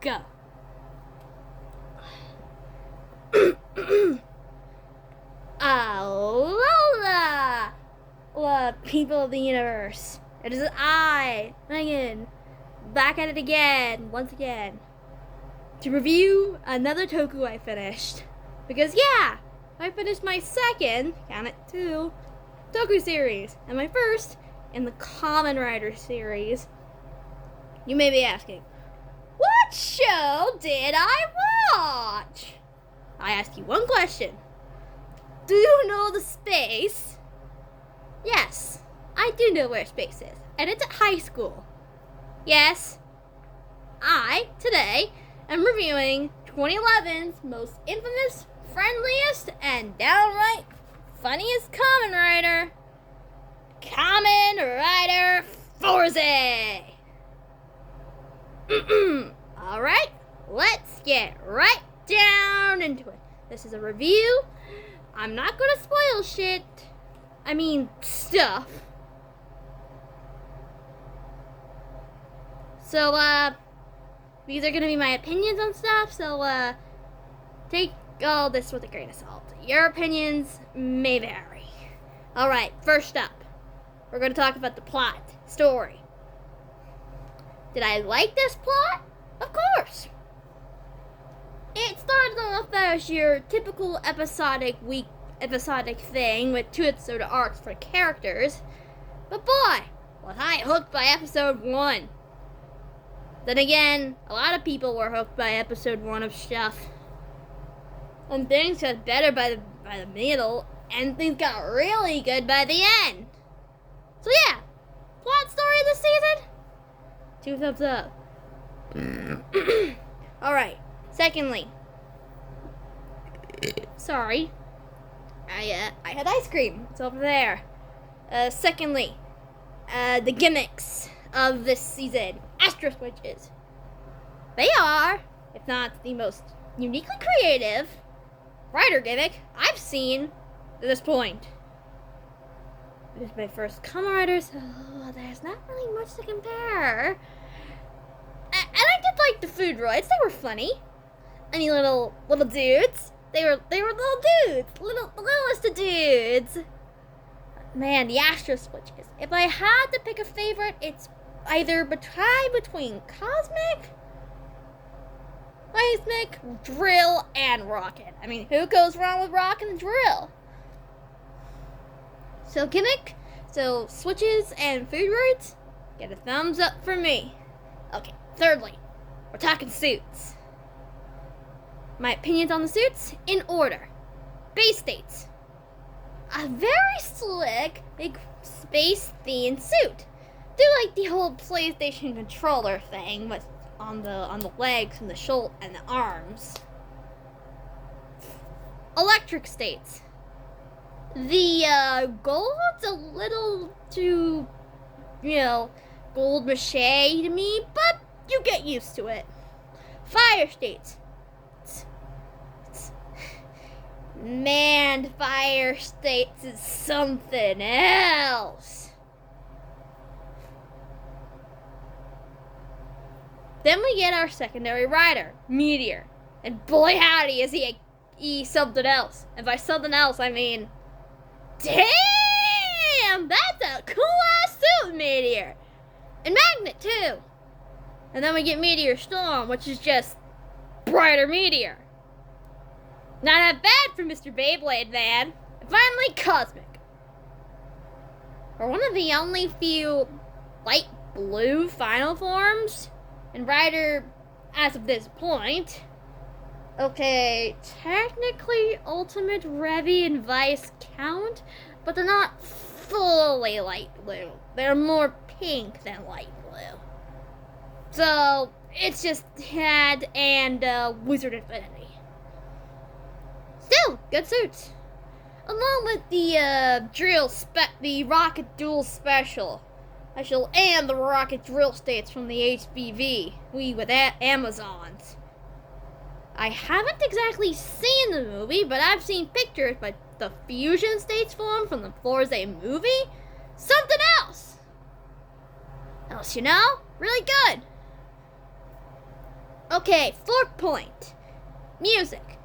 Go. Alola, people of the universe. It is I, Megan, back at it again, once again, to review another toku I finished. Because yeah, I finished my second, count it two, toku series, and my first in the Kamen Rider series. You may be asking, what show did I watch? I ask you one question. Do you know the space? Yes, I do know where space is, and it's at high school. Yes, I, today, am reviewing 2011's most infamous, friendliest, and downright funniest Kamen Rider, Kamen Rider Forze! Alright, let's get right down into it. This is a review. I'm not gonna spoil shit. I mean, stuff. So, these are gonna be my opinions on stuff, so, take all this with a grain of salt. Your opinions may vary. Alright, first up, we're gonna talk about the plot, story. Did I like this plot? Of course. It started off as your typical episodic thing with 2 episode arcs for characters. But boy, was I hooked by episode 1. Then again, a lot of people were hooked by episode 1 of stuff. And things got better by the middle, and things got really good by the end. So yeah, plot story of the season? 2 thumbs up. Alright. Secondly, sorry, I had ice cream. It's over there. Secondly, the gimmicks of this season. Astro switches. They are, if not the most uniquely creative rider gimmick I've seen to this point. It is my first Kamen Rider, so there's not really much to compare. And I did like the food droids. They were funny. I mean, little dudes. They were little dudes. The littlest of dudes. Man, the Astro switches. If I had to pick a favorite, it's either between Cosmic, Drill, and Rocket. I mean, who goes wrong with Rocket and Drill? So gimmick, switches and food droids, get a thumbs up for me. Okay, thirdly, we're talking suits. My opinions on the suits, in order. Base states. A very slick, big space-themed suit. Do like the whole PlayStation controller thing with on the legs and the shoulder and the arms. Electric states. The gold's a little too, gold mache to me, but you get used to it. Fire states. Man, Fire States is something else. Then we get our secondary rider, Meteor. And boy howdy is he something else. And by something else, I mean, damn, that's a cool ass suit, Meteor. And Magnet too. And then we get Meteor Storm, which is just brighter Meteor. Not that bad for Mr. Beyblade, man. And finally, Cosmic. We're one of the only few light blue final forms in Rider as of this point. Okay, technically Ultimate, Revy, and Vice count, but they're not fully light blue. They're more pink than light blue. So, it's just Had and Wizard Infinity. Still, good suits. Along with the the Rocket Duel Special. And the Rocket Drill States from the HBV. With Amazons. I haven't exactly seen the movie, but I've seen pictures by the Fusion States form from the Forze movie. Something else. Really good. Okay, 4th point. Music.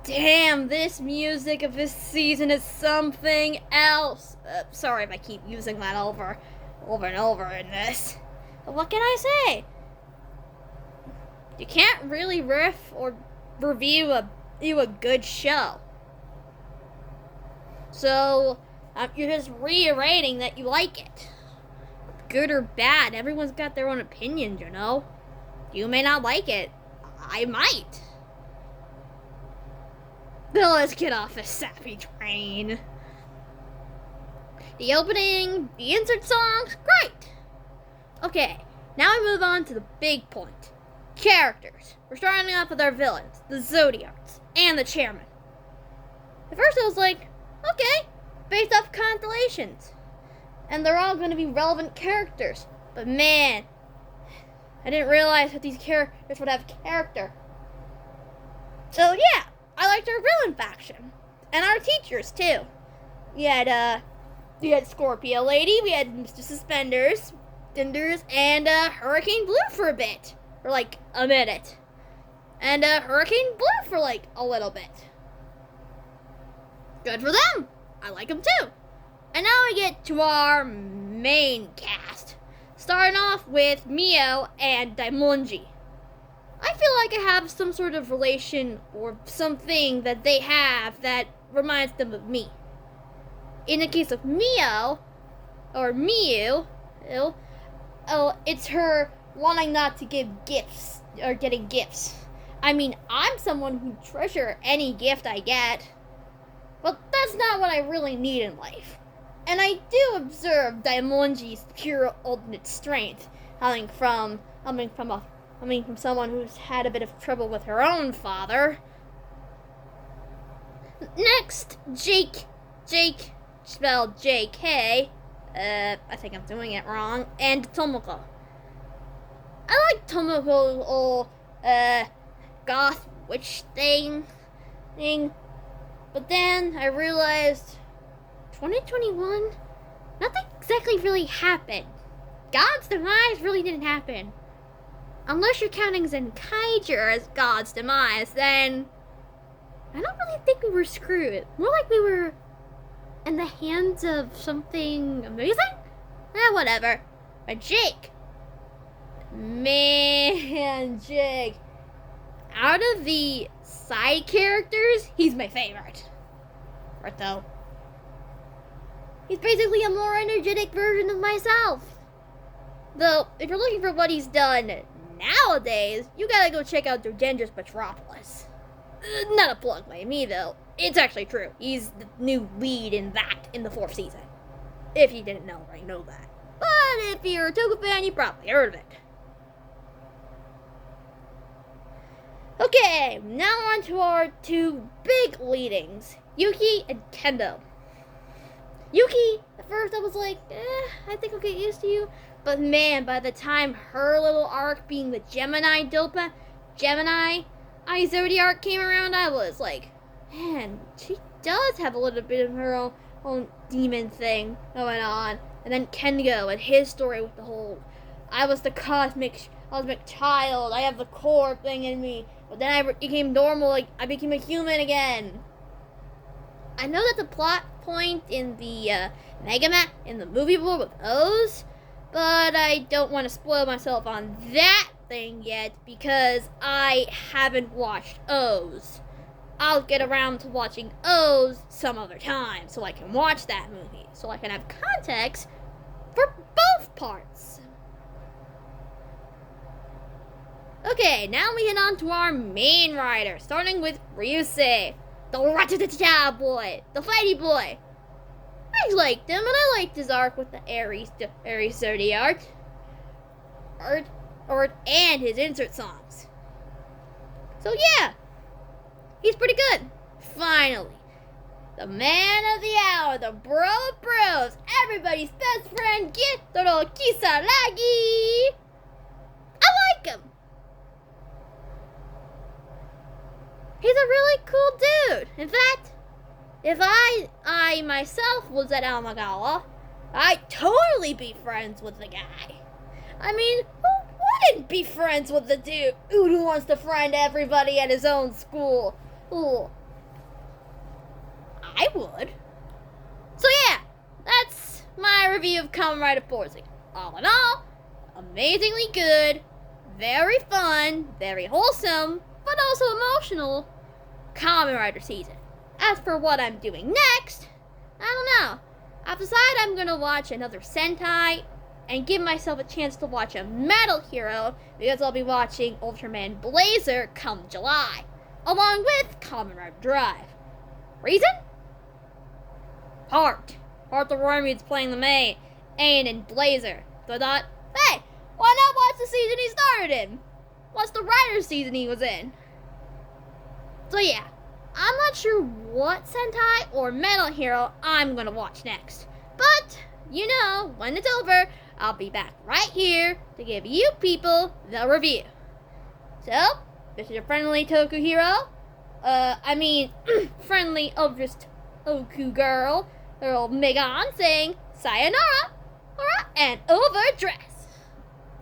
Damn, this music of this season is something else. Sorry if I keep using that over and over in this. But what can I say? You can't really riff or review a good show. So, you're just reiterating that you like it. Good or bad, everyone's got their own opinions, you know? You may not like it. I might. Now let's get off this sappy train. The opening, the insert songs, great. Okay, now we move on to the big point. Characters. We're starting off with our villains, the Zodiacs, and the chairman. At first I was like, okay, based off constellations. And they're all going to be relevant characters. But man, I didn't realize that these characters would have character. So yeah, I liked our villain faction. And our teachers too. We had Scorpio Lady, we had Mr. Suspenders, Dinders, and Hurricane Blue for a bit. For like a minute. And Hurricane Blue for like a little bit. Good for them. I like them too. And now we get to our main cast. Starting off with Mio and Daimonji. I feel like I have some sort of relation or something that they have that reminds them of me. In the case of Mio, or Miu, it's her wanting not to give gifts, or getting gifts. I mean, I'm someone who treasure any gift I get, but that's not what I really need in life. And I do observe Daimonji's pure ultimate strength, coming from someone who's had a bit of trouble with her own father. Next, Jake, spelled J-K, I think I'm doing it wrong, and Tomoko. I like Tomoko's old, goth witch thing, but then I realized 2021, nothing exactly really happened. God's demise really didn't happen. Unless you're counting Zenkaiger as God's demise, then I don't really think we were screwed. More like we were in the hands of something amazing? Whatever. But Jake. Man, Jake. Out of the side characters, he's my favorite. Right though. He's basically a more energetic version of myself. Though, if you're looking for what he's done nowadays, you gotta go check out Dangerous Metropolis. Not a plug by me, though. It's actually true. He's the new lead in the 4th season. If you didn't know, I know that. But if you're a Toku fan, you probably heard of it. Okay, now on to our 2 big leadings, Yuki and Kendo. Yuki, at first I was like, I think I'll get used to you. But man, by the time her little arc being the Gemini Zodiac came around, I was like, man, she does have a little bit of her own demon thing going on. And then Kendo and his story with the whole, I was the cosmic child, I have the core thing in me. But then I became normal, like I became a human again. I know that's a plot point in the Megaman in the movie world with O's, but I don't want to spoil myself on that thing yet because I haven't watched O's. I'll get around to watching O's some other time so I can watch that movie, so I can have context for both parts. Okay, now we head on to our main rider, starting with Ryusei, the Ratatacha boy, the fighty boy. I liked him, and I liked his arc with the Aries Zodiac art, and his insert songs. So yeah, he's pretty good. Finally, the man of the hour, the bro of bros, everybody's best friend, Gitoro Kisaragi. I like him. He's a really cool dude. In fact, if I myself was at Amagawa, I'd totally be friends with the guy. I mean, who wouldn't be friends with the dude who wants to friend everybody at his own school. Ooh. I would. So yeah, that's my review of Kamen Rider Forze. All in all, amazingly good, very fun, very wholesome, but also emotional Kamen Rider season. As for what I'm doing next, I don't know. I've decided I'm gonna watch another Sentai and give myself a chance to watch a Metal Hero because I'll be watching Ultraman Blazer come July, along with Kamen Rider Drive. Reason? Heart the Wormwood's playing the main in Blazer. So I thought, hey, why not watch the season he started in? What's the writer's season he was in? So yeah, I'm not sure what Sentai or Metal Hero I'm gonna watch next. But, you know, when it's over, I'll be back right here to give you people the review. So, this is your friendly Toku hero. Friendly Ultrist Oku girl, Earl Megan, saying sayonara, and overdress.